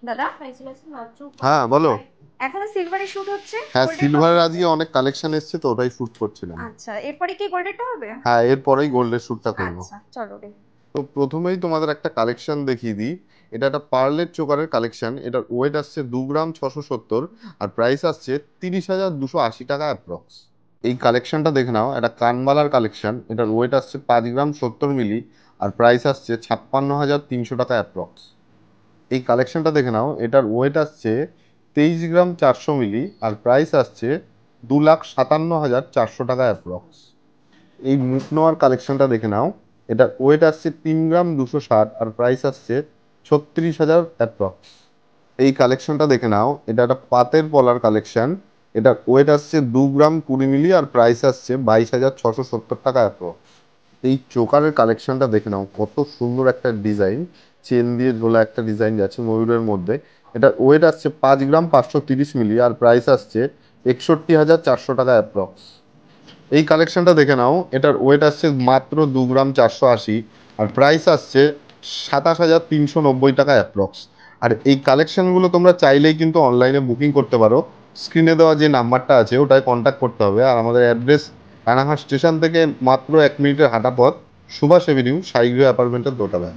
দাদা, হ্যাঁ বলো। এখনো সিলভারে শুট হচ্ছে? হ্যাঁ, গোল্ডের কবে? সিলভারের আজকে অনেক কালেকশন এসেছে তো ওটাই শুট করছিলাম। আচ্ছা, এরপরে কি গোল্ডেরটা হবে? হ্যাঁ, এরপরেই গোল্ডের শুটটা করব। আচ্ছা, চলো রে। তো প্রথমেই তোমাদের একটা কালেকশন দেখিয়ে দিই। এটা একটা পার্লের চোকারের কালেকশন। এটার ওয়েট আসছে 2 গ্রাম 670, আর প্রাইস আসছে 30,280 টাকা অ্যাপ্রক্স। এই কালেকশনটা দেখে নাও, এটা কানবালার কালেকশন। এটার ওয়েট আসছে 5 গ্রাম 70 মিলি, আর প্রাইস আসছে 56,300 টাকা অ্যাপ্রক্স। এই কালেকশনটা দেখে নাও, এটার ওয়েট আসছে 23 গ্রাম 400 মিলি, আর প্রাইস আসছে 2,57,400 টাকা অ্যাপ্রক্স। এই মুখ নোয়ার কালেকশনটা দেখে নাও, এটার ওয়েট আসছে 3 গ্রাম 260, আর প্রাইস আসছে 36,000 অ্যাপ্রক্স। এই কালেকশনটা দেখে নাও, এটা একটা পাতের পলার কালেকশন। এটার ওয়েট আসছে 2 গ্রাম 20 মিলি, আর প্রাইস আসছে 22,670 টাকা অ্যাপ্রক্স। এই চোকারের কালেকশনটা দেখে নাও, কত সুন্দর একটা ডিজাইন। চেন দিয়ে ঝোলা একটা ডিজাইন যাচ্ছে ময়ূরের মধ্যে। এটা ওয়েট আসছে 5 গ্রাম 530 মিলি, আর প্রাইস আসছে 61,400 টাকা অ্যাপ্রক্স। এই কালেকশনটা দেখে নাও, এটার ওয়েট আসছে মাত্র 2 গ্রাম 480, আর প্রাইস আসছে 27,390 টাকা অ্যাপ্রক্স। আর এই কালেকশনগুলো তোমরা চাইলেই কিন্তু অনলাইনে বুকিং করতে পারো। স্ক্রিনে দেওয়া যে নাম্বারটা আছে ওটায় কন্ট্যাক্ট করতে হবে। আর আমাদের অ্যাড্রেস রানাঘাট স্টেশন থেকে মাত্র 1 মিনিটের হাঁটা পথ, সুভাষ এভিনিউ, সাইগ্রিয়া অ্যাপার্টমেন্টের দোতলায়।